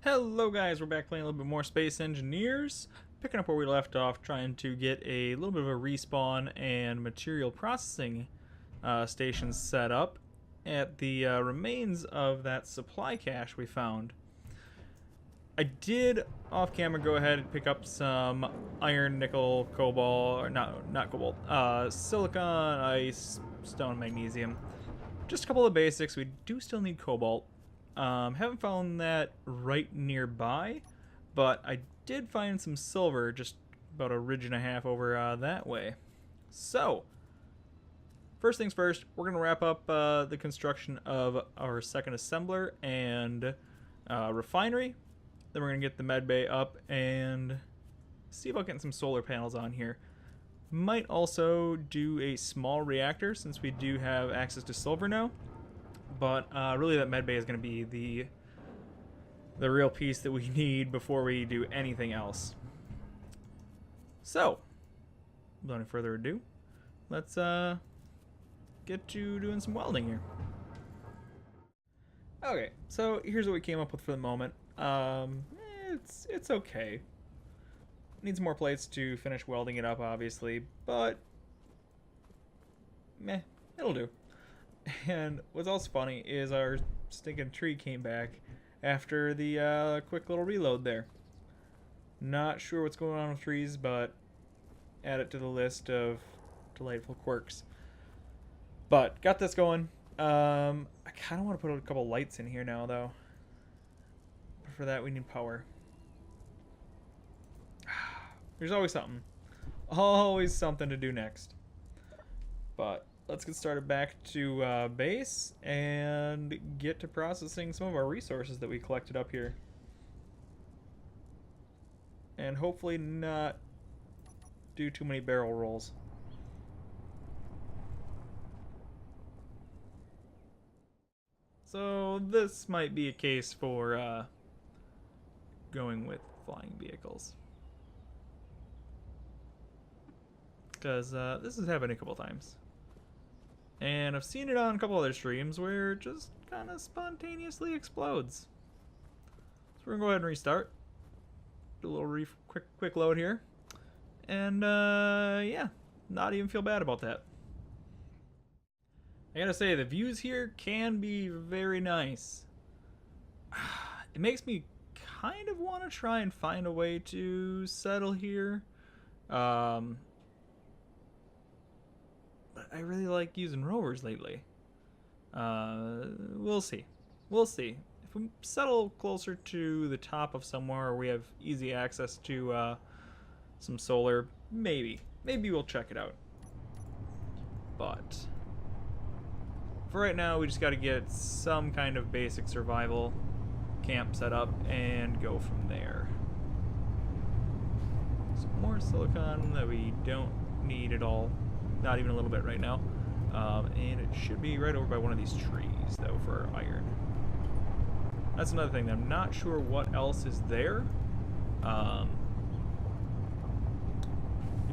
Hello guys, we're back playing a little bit more Space Engineers, picking up where we left off, trying to get a little bit of a respawn and material processing stations set up at the remains of that supply cache we found. I did off camera go ahead and pick up some iron, nickel, cobalt, or not cobalt, silicon, ice, stone, magnesium. Just a couple of basics. We do still need cobalt. Haven't found that right nearby, but I did find some silver just about a ridge and a half over that way. So, first things first, we're going to wrap up the construction of our second assembler and refinery. Then we're going to get the med bay up and see about getting some solar panels on here. Might also do a small reactor since we do have access to silver now. But really that med bay is going to be the real piece that we need before we do anything else. So, without any further ado, let's get to doing some welding here. Okay, so here's what we came up with for the moment. It's okay. Needs more plates to finish welding it up, obviously, but meh, it'll do. And what's also funny is our stinking tree came back after the quick little reload there. Not sure what's going on with trees, but add it to the list of delightful quirks. But got this going. I kind of want to put a couple lights in here now, though. But for that, we need power. There's always something. Always something to do next. But let's get started back to base and get to processing some of our resources that we collected up here. And hopefully not do too many barrel rolls. So this might be a case for going with flying vehicles. Because this has happened a couple times. And I've seen it on a couple other streams where it just kind of spontaneously explodes. So we're going to go ahead and restart. Do a little quick load here. And yeah, not even feel bad about that. I gotta say, the views here can be very nice. It makes me kind of want to try and find a way to settle here. But I really like using rovers lately. We'll see. We'll see. If we settle closer to the top of somewhere where we have easy access to some solar, maybe we'll check it out. But for right now, we just got to get some kind of basic survival camp set up and go from there. Some more silicon that we don't need at all. Not even a little bit right now. And it should be right over by one of these trees, though, for our iron. That's another thing. I'm not sure what else is there. It'd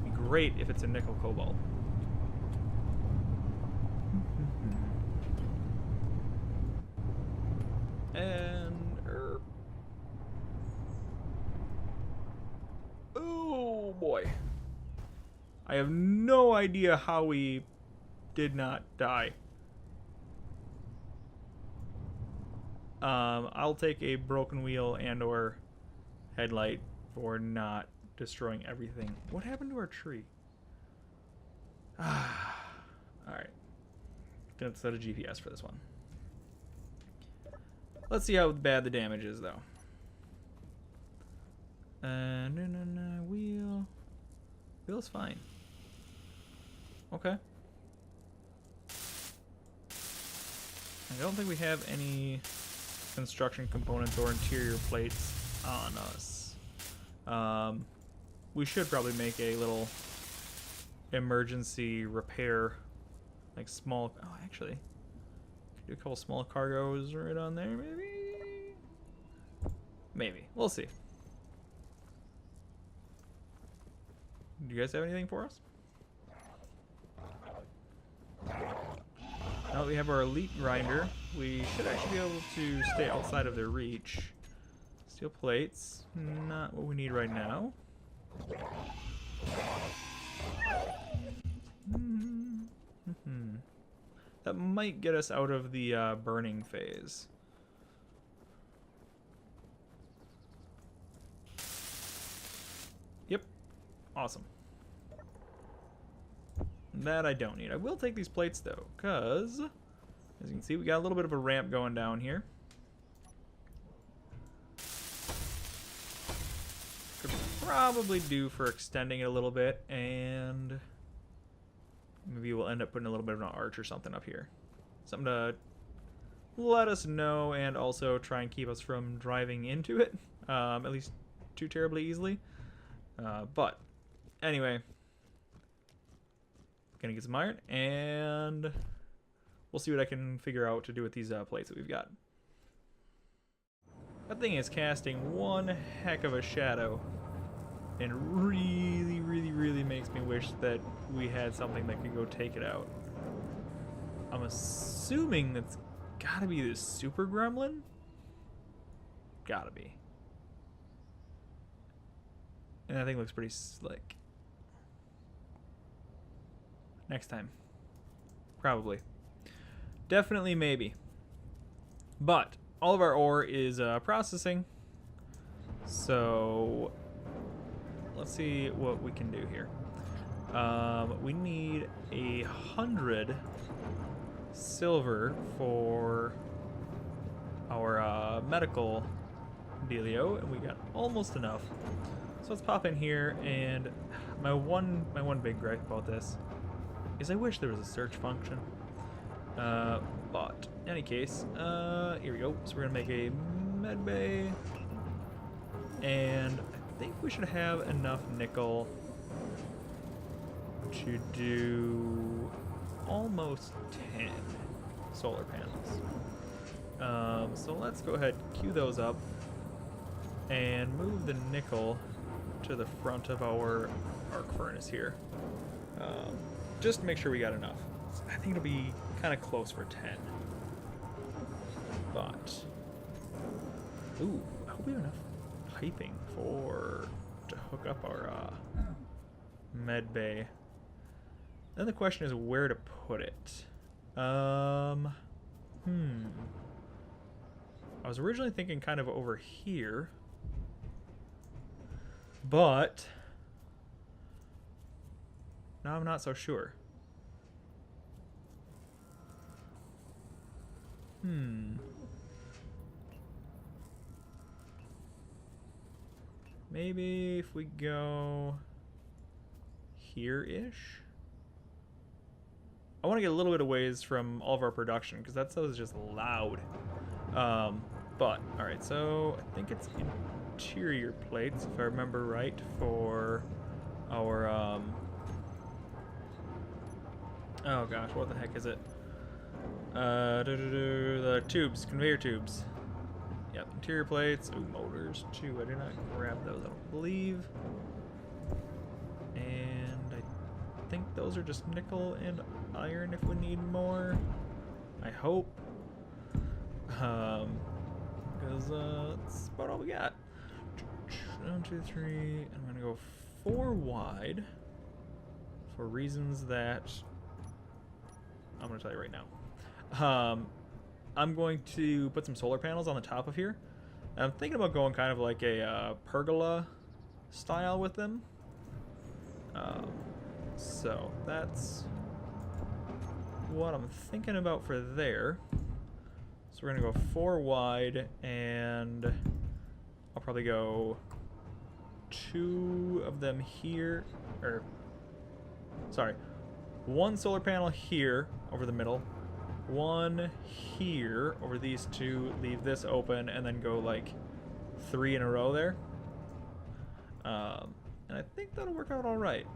be great if it's a nickel cobalt. And oh boy. I have no idea how we did not die. I'll take a broken wheel and or headlight for not destroying everything. What happened to our tree? Alright. Gonna set a GPS for this one. Let's see how bad the damage is, though. Wheel. Wheel's fine. Okay. I don't think we have any construction components or interior plates on us. We should probably make a little emergency repair, like small. Oh, actually, could do a couple small cargos right on there, maybe. Maybe we'll see. Do you guys have anything for us? Now that we have our elite grinder, we should actually be able to stay outside of their reach. Let's Steel plates, not what we need right now. That might get us out of the burning phase. Yep. Awesome. That I don't need. I will take these plates though, because as you can see, we got a little bit of a ramp going down here. Could probably do for extending it a little bit, and maybe we'll end up putting a little bit of an arch or something up here. Something to let us know and also try and keep us from driving into it, at least too terribly easily. But anyway, gonna get some iron, and we'll see what I can figure out to do with these plates that we've got. That thing is casting one heck of a shadow, and really makes me wish that we had something that could go take it out. I'm assuming that's gotta be the super gremlin. Gotta be. And that thing looks pretty slick. Next time. Probably. Definitely maybe. But all of our ore is processing. So let's see what we can do here. We need 100 silver for our medical dealio, and we got almost enough. So let's pop in here, and my one big gripe about this is I wish there was a search function. But in any case, here we go. So we're gonna make a med bay, and I think we should have enough nickel to do almost 10 solar panels. So let's go ahead, queue those up, and move the nickel to the front of our arc furnace here. Just to make sure we got enough. I think it'll be kind of close for 10. But, ooh, I hope we have enough piping to hook up our med bay. Then the question is where to put it. I was originally thinking kind of over here, but now I'm not so sure. Maybe if we go here-ish? I want to get a little bit of ways from all of our production, because that stuff is just loud. But, alright, so I think it's interior plates, if I remember right, for our, oh gosh, what the heck is it? The tubes, conveyor tubes. Yep, interior plates. Ooh, motors too. I did not grab those, I don't believe. And I think those are just nickel and iron if we need more. I hope. Because that's about all we got. 1, 2, 3. I'm gonna go 4 wide for reasons that I'm gonna tell you right now. I'm going to put some solar panels on the top of here. And I'm thinking about going kind of like a pergola style with them. So that's what I'm thinking about for there. So we're gonna go 4 wide, and I'll probably go 2 of them here, or sorry, 1 solar panel here over the middle, 1 here over these 2, leave this open, and then go like 3 in a row there. And I think that'll work out all right.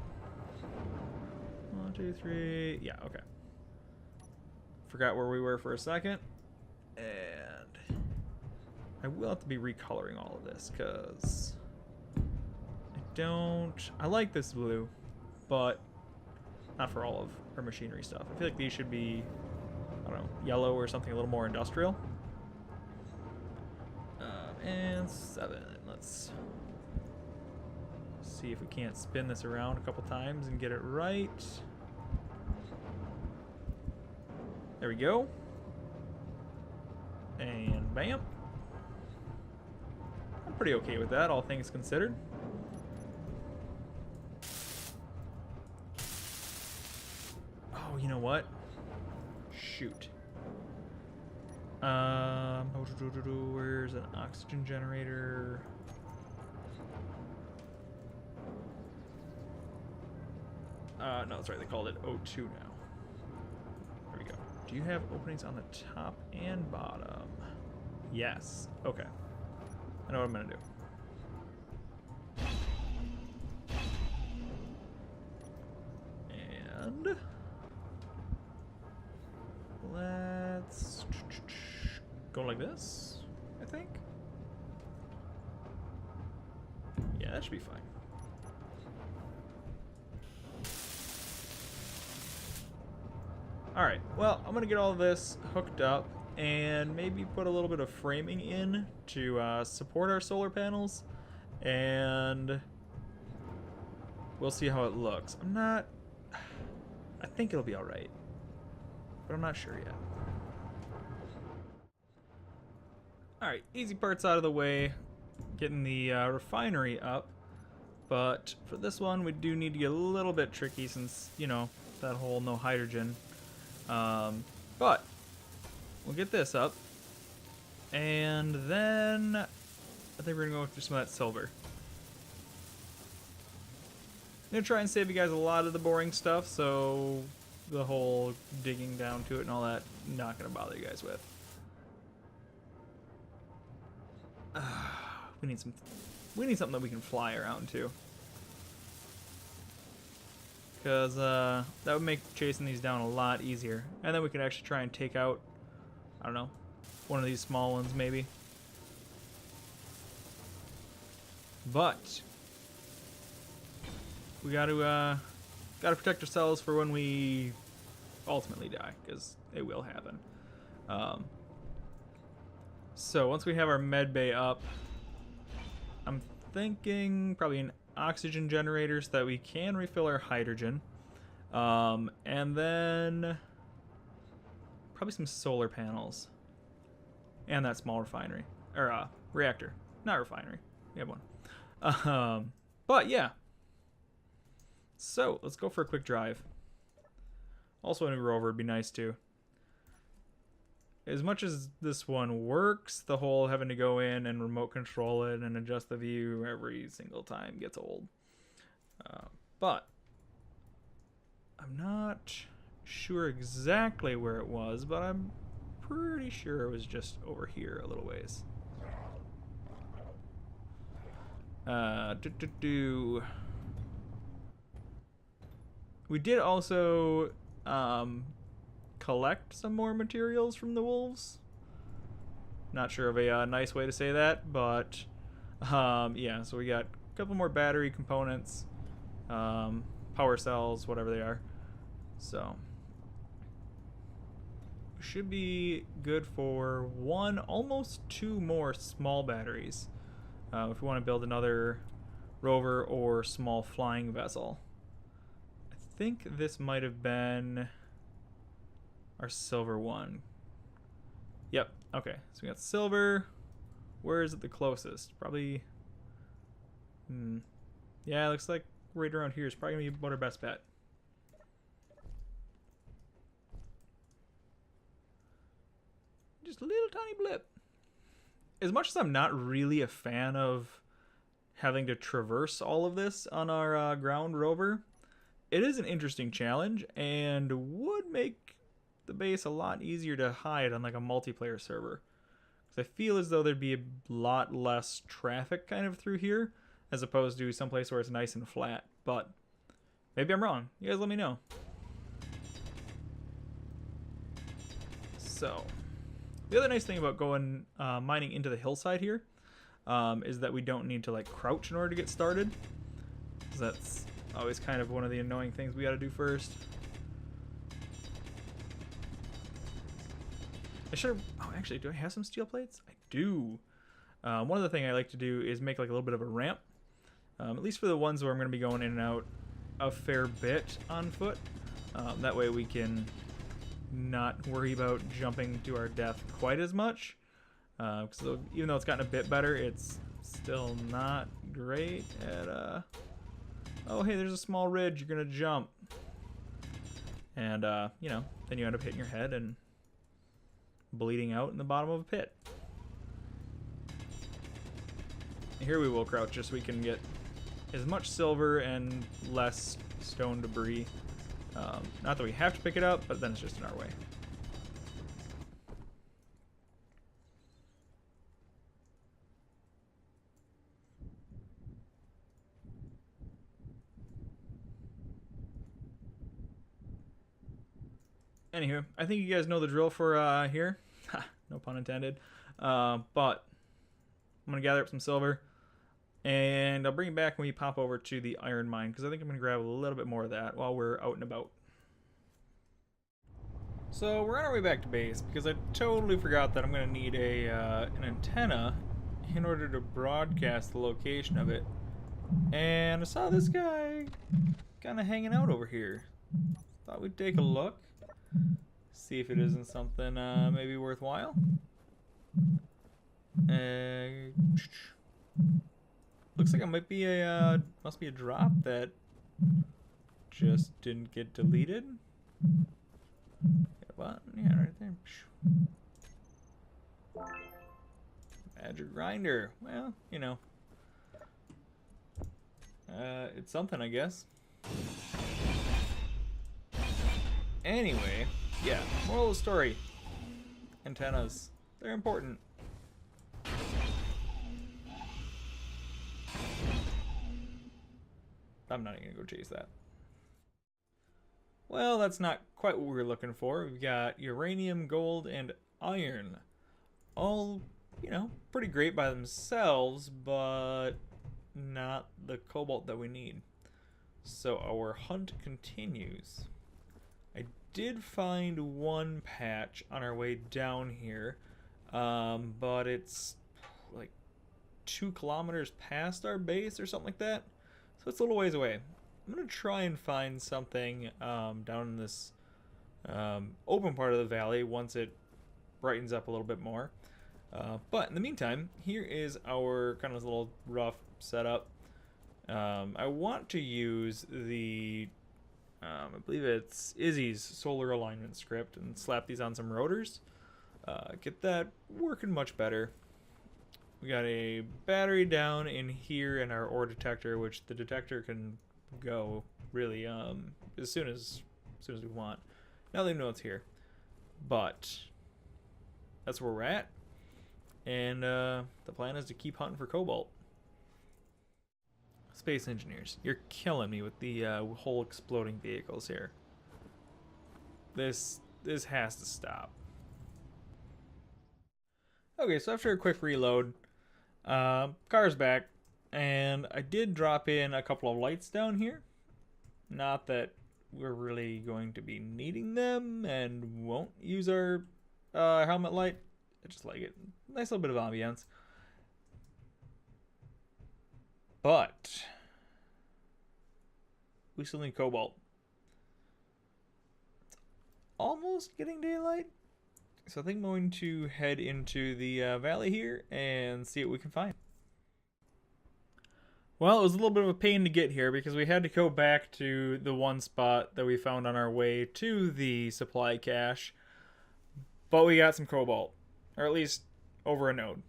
1, 2, 3, yeah, okay. Forgot where we were for a second. And I will have to be recoloring all of this, because I like this blue, but not for all of our machinery stuff. I feel like these should be, I don't know, yellow or something a little more industrial. And 7. Let's see if we can't spin this around a couple times and get it right. There we go. And bam. I'm pretty okay with that, all things considered. Oh, you know what? Shoot. Where's an oxygen generator? No, that's right. They called it O2 now. There we go. Do you have openings on the top and bottom? Yes. Okay. I know what I'm gonna do. And let's go like this, I think. Yeah, that should be fine. Alright, well, I'm going to get all of this hooked up and maybe put a little bit of framing in to support our solar panels, and we'll see how it looks. I think it'll be alright, but I'm not sure yet. Alright, easy parts out of the way, getting the refinery up, but for this one we do need to get a little bit tricky since, you know, that whole no hydrogen. But we'll get this up, and then I think we're gonna go through some of that silver. I'm gonna try and save you guys a lot of the boring stuff, so the whole digging down to it and all that, not gonna bother you guys with. We need something that we can fly around to. Because that would make chasing these down a lot easier. And then we could actually try and take out, I don't know, one of these small ones maybe. But we gotta protect ourselves for when we ultimately die, because it will happen. So once we have our med bay up, I'm thinking probably an oxygen generator so that we can refill our hydrogen, and then probably some solar panels and that small refinery or reactor, not refinery. We have one. But yeah, so let's go for a quick drive. Also a new rover would be nice too. As much as this one works, the whole having to go in and remote control it and adjust the view every single time gets old. But I'm not sure exactly where it was, but I'm pretty sure it was just over here a little ways. We did also collect some more materials from the wolves. Not sure of a nice way to say that, but yeah, so we got a couple more battery components, power cells, whatever they are. So we should be good for one, almost 2 more small batteries if we want to build another rover or small flying vessel. I think this might have been our silver one. Yep, okay, so we got silver. Where is it the closest? Probably, yeah, it looks like right around here is probably gonna be about our best bet. Just a little tiny blip. As much as I'm not really a fan of having to traverse all of this on our ground rover, it is an interesting challenge and would make the base a lot easier to hide on like a multiplayer server, because I feel as though there'd be a lot less traffic kind of through here as opposed to someplace where it's nice and flat. But maybe I'm wrong. You guys let me know. So the other nice thing about going mining into the hillside here is that we don't need to like crouch in order to get started, because that's always kind of one of the annoying things we got to do first. Oh, actually, do I have some steel plates? I do. One other thing I like to do is make like a little bit of a ramp, at least for the ones where I'm going to be going in and out a fair bit on foot. That way we can not worry about jumping to our death quite as much. Because even though it's gotten a bit better, it's still not great at... Oh, hey, there's a small ridge. You're going to jump. And, you know, then you end up hitting your head and bleeding out in the bottom of a pit. Here we will crouch just so we can get as much silver and less stone debris. Not that we have to pick it up, but then it's just in our way. Anywho, I think you guys know the drill for here. No pun intended. But I'm going to gather up some silver. And I'll bring it back when we pop over to the iron mine, because I think I'm going to grab a little bit more of that while we're out and about. So we're on our way back to base, because I totally forgot that I'm going to need an antenna in order to broadcast the location of it. And I saw this guy kind of hanging out over here. Thought we'd take a look, see if it isn't something maybe worthwhile. Looks like it might be must be a drop that just didn't get deleted. What? Yeah, right there. Badger grinder. Well, you know, it's something, I guess. Anyway, yeah. Moral of the story: antennas. They're important. I'm not even gonna go chase that. Well, that's not quite what we were looking for. We've got uranium, gold, and iron. All, you know, pretty great by themselves, but not the cobalt that we need. So our hunt continues. I did find one patch on our way down here, but it's like 2 kilometers past our base or something like that. So it's a little ways away. I'm going to try and find something down in this open part of the valley once it brightens up a little bit more. But in the meantime, here is our kind of little rough setup. I want to use the, I believe it's Izzy's solar alignment script and slap these on some rotors. Get that working much better. We got a battery down in here in our ore detector, which the detector can go really as soon as we want. Now they know it's here, but that's where we're at, and the plan is to keep hunting for cobalt. Space engineers, you're killing me with the whole exploding vehicles here. This has to stop. Okay, so after a quick reload, car's back, and I did drop in a couple of lights down here. Not that we're really going to be needing them, and won't use our helmet light. I just like it. Nice little bit of ambience. But we still need cobalt. It's almost getting daylight. So I think I'm going to head into the valley here and see what we can find. Well, it was a little bit of a pain to get here because we had to go back to the one spot that we found on our way to the supply cache. But we got some cobalt, or at least over a node.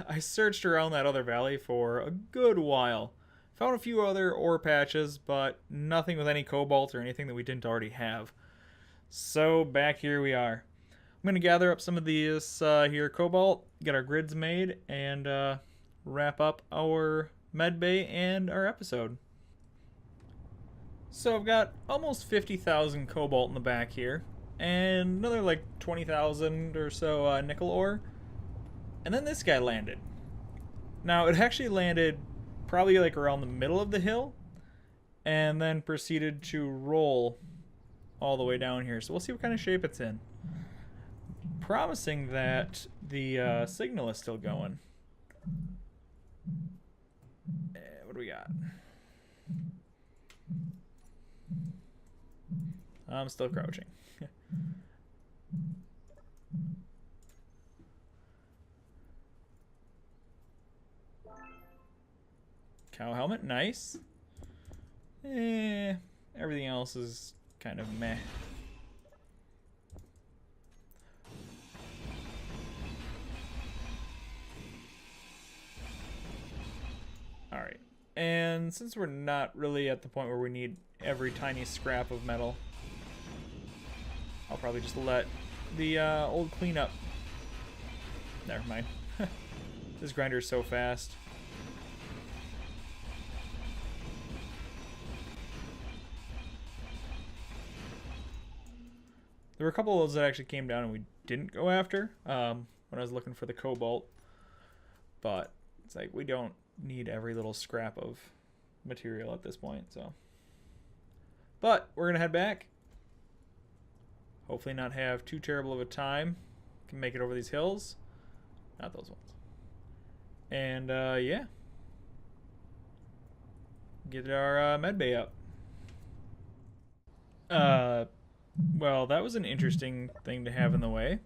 I searched around that other valley for a good while. Found a few other ore patches, but nothing with any cobalt or anything that we didn't already have. So back here we are. I'm going to gather up some of these here cobalt, get our grids made, and wrap up our med bay and our episode. So I've got almost 50,000 cobalt in the back here, and another like 20,000 or so nickel ore. And then this guy landed. Now it actually landed probably like around the middle of the hill, and then proceeded to roll all the way down here. So we'll see what kind of shape it's in. Promising that the signal is still going. do we got? I'm still crouching. Cow helmet, nice. Everything else is kind of meh. Alright, and since we're not really at the point where we need every tiny scrap of metal, I'll probably just let the old cleanup. Never mind. This grinder is so fast. There were a couple of those that actually came down and we didn't go after when I was looking for the cobalt. But it's like we don't need every little scrap of material at this point, so. But we're gonna head back. Hopefully not have too terrible of a time. Can make it over these hills. Not those ones. And yeah. Get our med bay up. Well, that was an interesting thing to have in the way.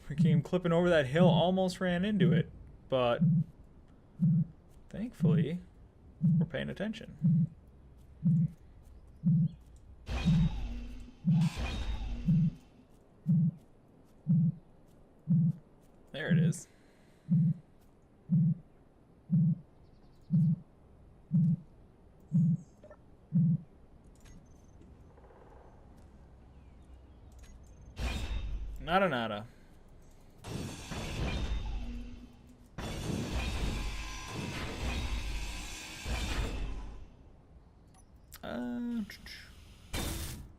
We came clipping over that hill, almost ran into it, but thankfully we're paying attention. There it is. Nada nada.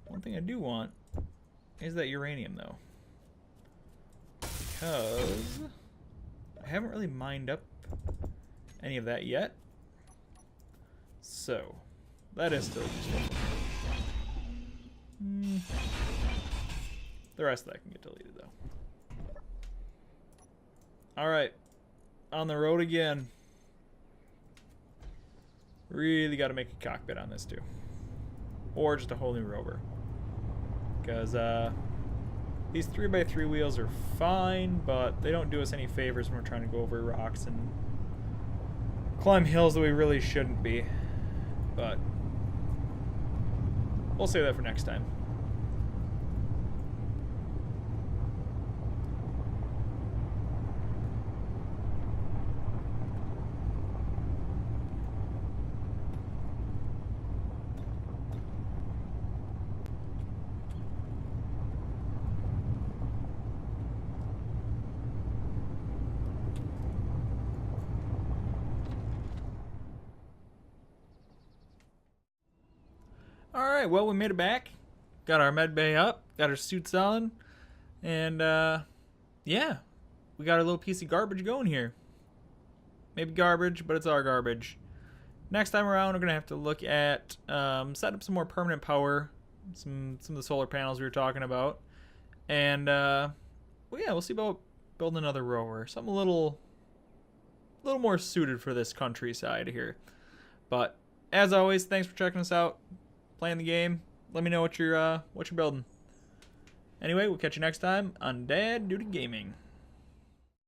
One thing I do want is that uranium, though, because I haven't really mined up any of that yet. So that is still useful. The rest of that can get deleted, though. Alright. On the road again. Really got to make a cockpit on this, too. Or just a whole new rover. Because these 3x3 wheels are fine, but they don't do us any favors when we're trying to go over rocks and climb hills that we really shouldn't be. But we'll save that for next time. Alright, well, we made it back. Got our med bay up. Got our suits on. And, yeah. We got our little piece of garbage going here. Maybe garbage, but it's our garbage. Next time around, we're going to have to look at setting up some more permanent power. Some of the solar panels we were talking about. And, well, yeah, we'll see about building another rover. Something a little more suited for this countryside here. But, as always, thanks for checking us out. Playing the game. Let me know what you're building. Anyway, we'll catch you next time on Dad Duty Gaming.